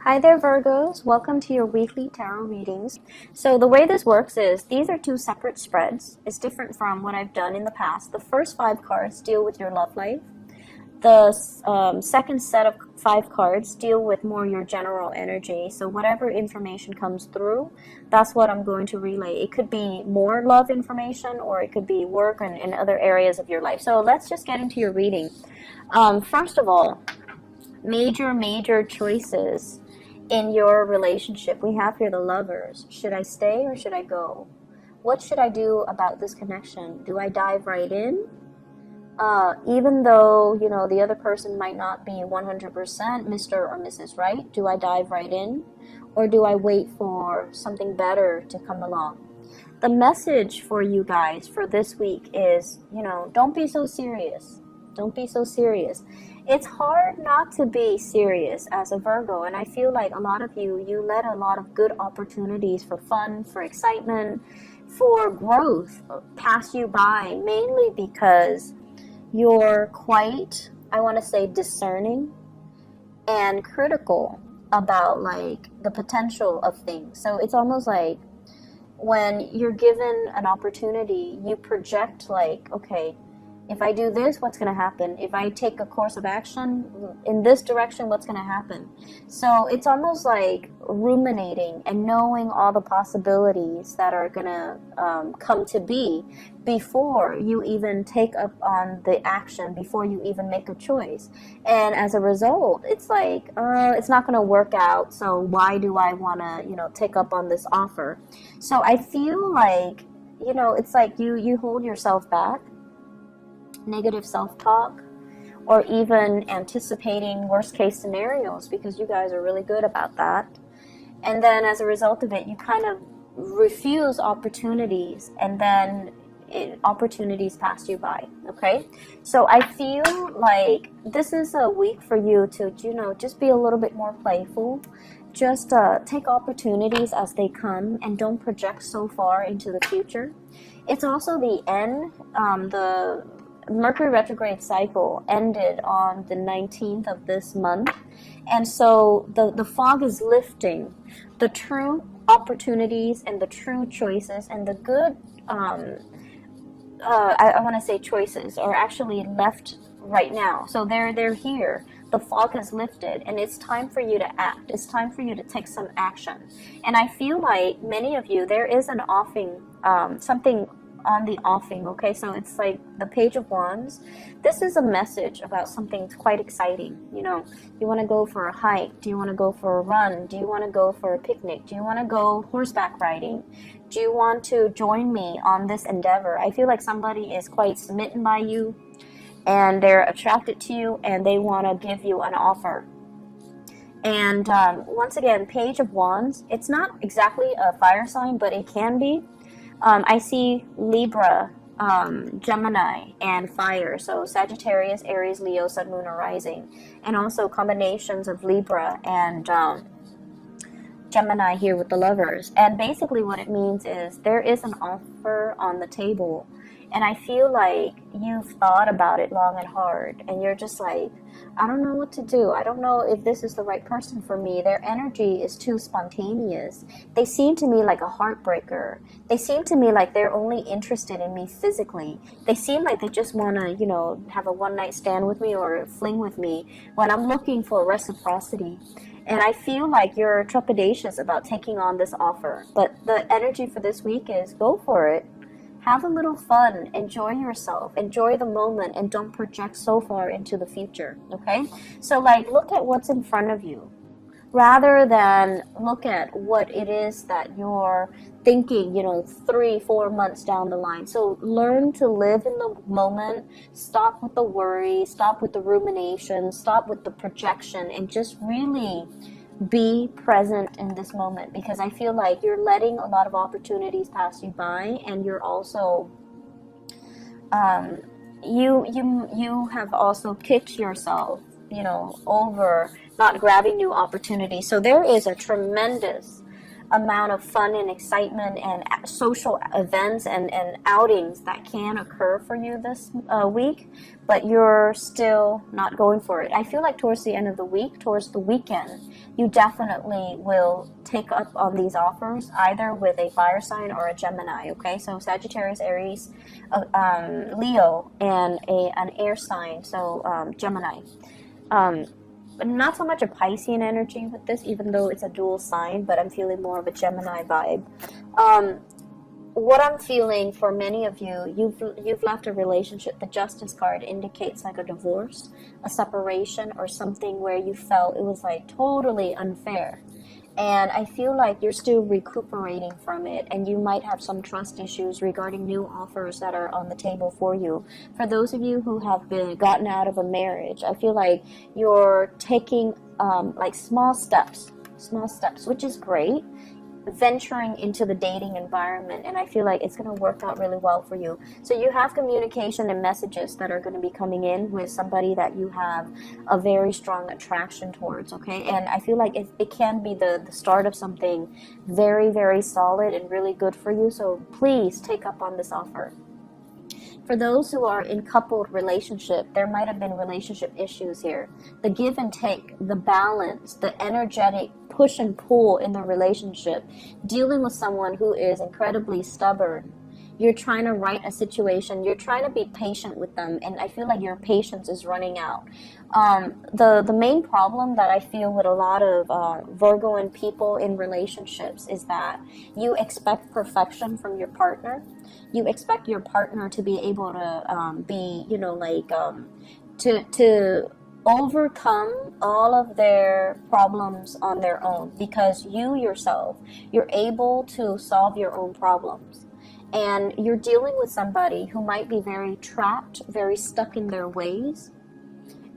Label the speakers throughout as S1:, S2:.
S1: Hi there, Virgos. Welcome to your weekly tarot readings. So the way this works is these are two separate spreads. It's different from what I've done in the past. The first 5 cards deal with your love life. The second set of 5 cards deal with more your general energy. So whatever information comes through, that's what I'm going to relay. It could be more love information, or it could be work and other areas of your life. So let's just get into your reading. First of all, major choices in your relationship. We have here the Lovers. Should I stay or should I go? What should I do about this connection? Do I dive right in? Even though, the other person might not be 100% Mr. or Mrs. Right, do I dive right in? Or do I wait for something better to come along? The message for you guys for this week is, don't be so serious. Don't be so serious. It's hard not to be serious as a Virgo, and I feel like a lot of you let a lot of good opportunities for fun, for excitement, for growth pass you by, mainly because you're quite, I want to say, discerning and critical about the potential of things. So it's almost like when you're given an opportunity, you project okay, if I do this, what's going to happen? If I take a course of action in this direction, what's going to happen? So it's almost like ruminating and knowing all the possibilities that are going to come to be before you even take up on the action, before you even make a choice. And as a result, it's like, it's not going to work out, so why do I want to, take up on this offer? So I feel like, it's like you hold yourself back. Negative self-talk, or even anticipating worst case scenarios, because you guys are really good about that. And then as a result of it, you kind of refuse opportunities, and then opportunities pass you by. Okay, so I feel like this is a week for you to just be a little bit more playful. Just take opportunities as they come and don't project so far into the future. It's also the end, the Mercury retrograde cycle ended on the 19th of this month, and so the fog is lifting. The true opportunities and the true choices and the good I want to say choices are actually left right now. So they're here. The fog has lifted, and it's time for you to act. It's time for you to take some action. And I feel like many of you, there is an offing, something on the offing. Okay, so it's like the Page of Wands. This is a message about something quite exciting. You want to go for a hike? Do you want to go for a run? Do you want to go for a picnic? Do you want to go horseback riding? Do you want to join me on this endeavor? I feel like somebody is quite smitten by you, and they're attracted to you, and they want to give you an offer. And once again, Page of Wands, it's not exactly a fire sign, but it can be. I see Libra, Gemini, and fire. So Sagittarius, Aries, Leo, Sun, Moon, or Rising. And also combinations of Libra and Gemini here with the Lovers. And basically what it means is there is an offer on the table. And I feel like you've thought about it long and hard. And you're just like, I don't know what to do. I don't know if this is the right person for me. Their energy is too spontaneous. They seem to me like a heartbreaker. They seem to me like they're only interested in me physically. They seem like they just want to, have a one-night stand with me or fling with me when I'm looking for reciprocity. And I feel like you're trepidatious about taking on this offer. But the energy for this week is go for it. Have a little fun, enjoy yourself, enjoy the moment, and don't project so far into the future, okay? So look at what's in front of you rather than look at what it is that you're thinking, 3-4 months down the line. So learn to live in the moment, stop with the worry, stop with the rumination, stop with the projection, and just really be present in this moment, because I feel like you're letting a lot of opportunities pass you by, and you're also you have also kicked yourself over not grabbing new opportunities. So there is a tremendous amount of fun and excitement and social events and outings that can occur for you this week, but you're still not going for it. I feel like towards the end of the week, towards the weekend, you definitely will take up on these offers, either with a fire sign or a Gemini, okay? So Sagittarius, Aries, Leo, and an air sign, so Gemini. But not so much a Piscean energy with this, even though it's a dual sign, but I'm feeling more of a Gemini vibe. What I'm feeling for many of you, you've left a relationship. The Justice card indicates like a divorce, a separation, or something where you felt it was like totally unfair. And I feel like you're still recuperating from it, and you might have some trust issues regarding new offers that are on the table for you. For those of you who have been gotten out of a marriage, I feel like you're taking like small steps, which is great, venturing into the dating environment, and I feel like it's going to work out really well for you. So you have communication and messages that are going to be coming in with somebody that you have a very strong attraction towards, okay? And I feel like it can be the start of something very, very solid and really good for you. So please take up on this offer. For those who are in coupled relationship, there might have been relationship issues here. The give and take, the balance, the energetic push and pull in the relationship, dealing with someone who is incredibly stubborn. You're trying to right a situation. You're trying to be patient with them, and I feel like your patience is running out. The main problem that I feel with a lot of Virgoan people in relationships is that you expect perfection from your partner. You expect your partner to be able to be, you know, like to overcome all of their problems on their own, because you yourself, you're able to solve your own problems. And you're dealing with somebody who might be very trapped, very stuck in their ways.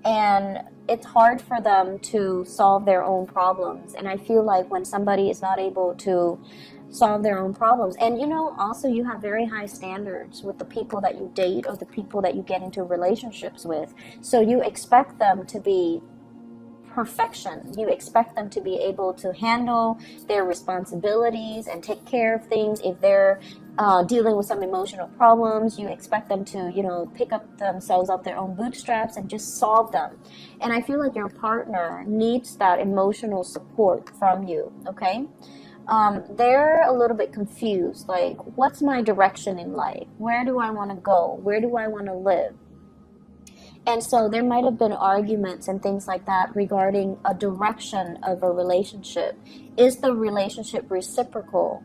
S1: And it's hard for them to solve their own problems. And I feel like when somebody is not able to solve their own problems, and you know, also you have very high standards with the people that you date or the people that you get into relationships with. So you expect them to be perfection. You expect them to be able to handle their responsibilities and take care of things. If they're dealing with some emotional problems, you expect them to, you know, pick up themselves up their own bootstraps and just solve them. And I feel like your partner needs that emotional support from you, okay? They're a little bit confused, like, what's my direction in life? Where do I want to go? Where do I want to live? And so there might have been arguments and things like that regarding a direction of a relationship. Is the relationship reciprocal?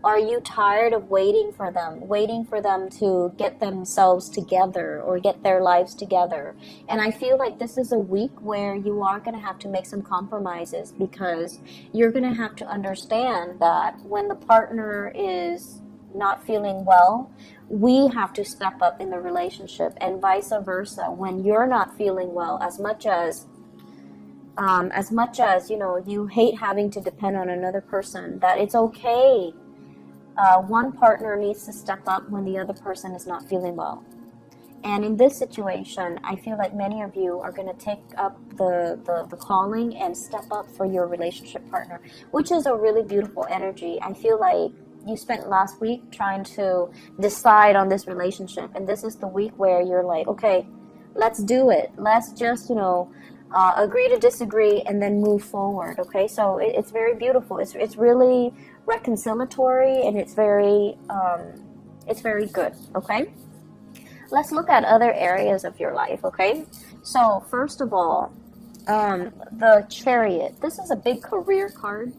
S1: Are you tired of waiting for them to get themselves together or get their lives together? And I feel like this is a week where you are going to have to make some compromises, because you're going to have to understand that when the partner is not feeling well, we have to step up in the relationship, and vice versa. When you're not feeling well, as much as you know, you hate having to depend on another person, that it's okay. One partner needs to step up when the other person is not feeling well. And in this situation, I feel like many of you are going to take up the calling and step up for your relationship partner, which is a really beautiful energy. I feel like you spent last week trying to decide on this relationship, and this is the week where you're like, okay, let's do it. Let's just, you know, agree to disagree and then move forward, okay? So it's very beautiful. It's really reconciliatory, and it's very good, okay? Let's look at other areas of your life, okay? So first of all, the Chariot. This is a big career card.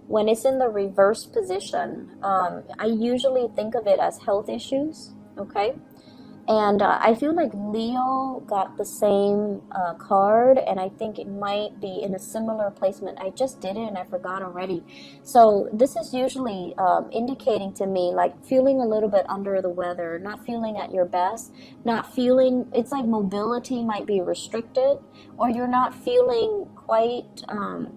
S1: When it's in the reverse position, I usually think of it as health issues, okay? And I feel like Leo got the same card, and I think it might be in a similar placement. I just did it and I forgot already. So this is usually indicating to me like feeling a little bit under the weather, not feeling at your best, not feeling, it's like mobility might be restricted, or you're not feeling quite,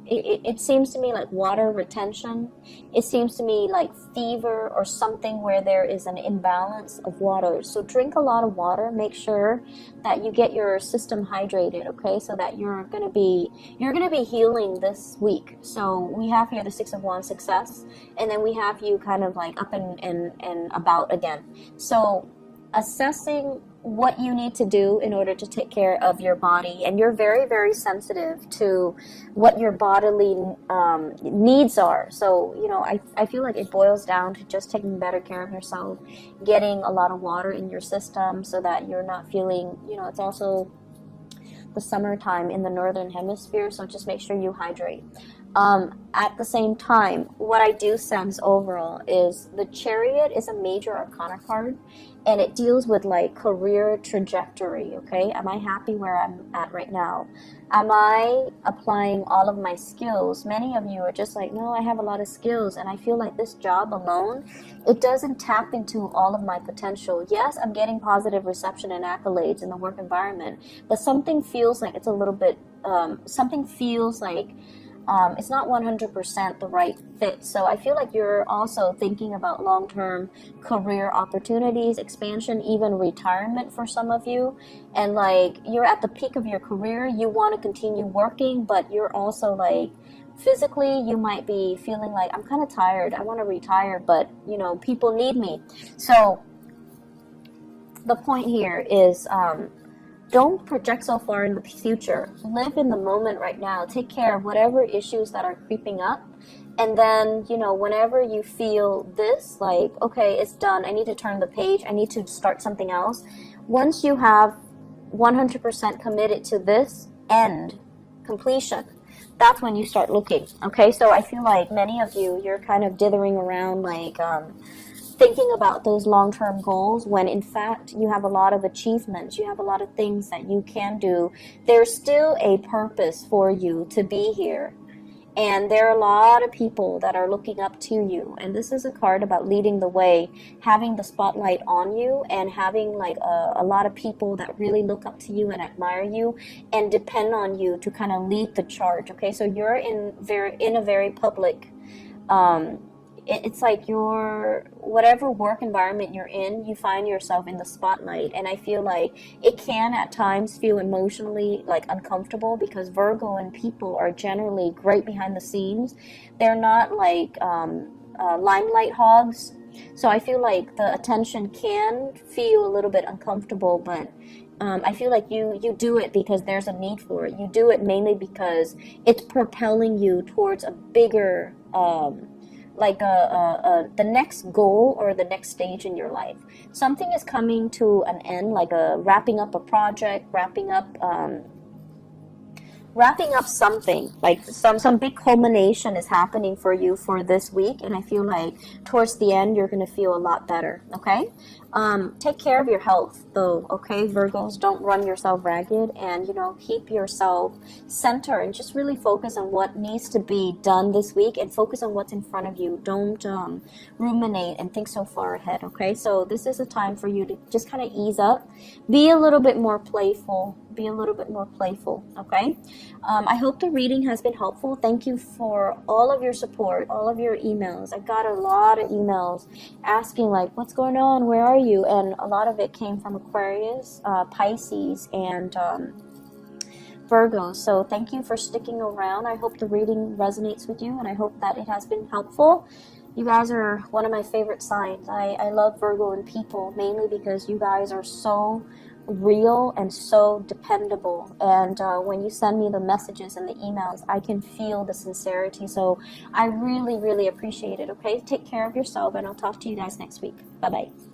S1: it seems to me like water retention. It seems to me like fever or something where there is an imbalance of water. So drink a lot of water. Make sure that you get your system hydrated, okay? So that you're gonna be healing this week. So we have here the Six of Wands, success, and then we have you kind of like up and about again. So assessing what you need to do in order to take care of your body, and you're very, very sensitive to what your bodily needs are. So, you know, I feel like it boils down to just taking better care of yourself, getting a lot of water in your system so that you're not feeling, you know, it's also the summertime in the northern hemisphere, so just make sure you hydrate. At the same time, what I do sense overall is the Chariot is a major arcana card, and it deals with like career trajectory, okay? Am I happy where I'm at right now? Am I applying all of my skills? Many of you are just like, no, I have a lot of skills, and I feel like this job alone, it doesn't tap into all of my potential. Yes, I'm getting positive reception and accolades in the work environment, but something feels like it's a little bit, something feels like it's not 100% the right fit. So I feel like you're also thinking about long-term career opportunities, expansion, even retirement for some of you. And like you're at the peak of your career, you want to continue working, but you're also like physically you might be feeling like, I'm kind of tired, I want to retire, but you know, people need me. So the point here is don't project so far in the future. Live in the moment right now. Take care of whatever issues that are creeping up. And then, you know, whenever you feel this, like, okay, it's done, I need to turn the page, I need to start something else. Once you have 100% committed to this end, completion, that's when you start looking, okay? So I feel like many of you, you're kind of dithering around, like, thinking about those long-term goals when in fact you have a lot of achievements, you have a lot of things that you can do. There's still a purpose for you to be here, and there are a lot of people that are looking up to you, and this is a card about leading the way, having the spotlight on you, and having like a lot of people that really look up to you and admire you and depend on you to kind of lead the charge, okay? So you're in a very public it's like your whatever work environment you're in, you find yourself in the spotlight, and I feel like it can at times feel emotionally like uncomfortable because Virgo and people are generally great behind the scenes. They're not like limelight hogs, so I feel like the attention can feel a little bit uncomfortable, but I feel like you do it because there's a need for it. You do it mainly because it's propelling you towards a bigger like the next goal or the next stage in your life. Something is coming to an end, like wrapping up a project, wrapping up something, like some big culmination is happening for you for this week, and I feel like towards the end you're going to feel a lot better, okay? Take care of your health though, okay, Virgos? Don't run yourself ragged, and you know, keep yourself centered and just really focus on what needs to be done this week and focus on what's in front of you. Don't ruminate and think so far ahead, okay? So this is a time for you to just kind of ease up, be a little bit more playful, okay? I hope the reading has been helpful. Thank you for all of your support, all of your emails. I got a lot of emails asking like, what's going on, where are you? And a lot of it came from Aquarius, Pisces, and Virgo. So thank you for sticking around. I hope the reading resonates with you, and I hope that it has been helpful. You guys are one of my favorite signs. I love Virgo and people mainly because you guys are so real and so dependable, and when you send me the messages and the emails, I can feel the sincerity, so I really appreciate it, okay? Take care of yourself, and I'll talk to you guys next week. Bye bye.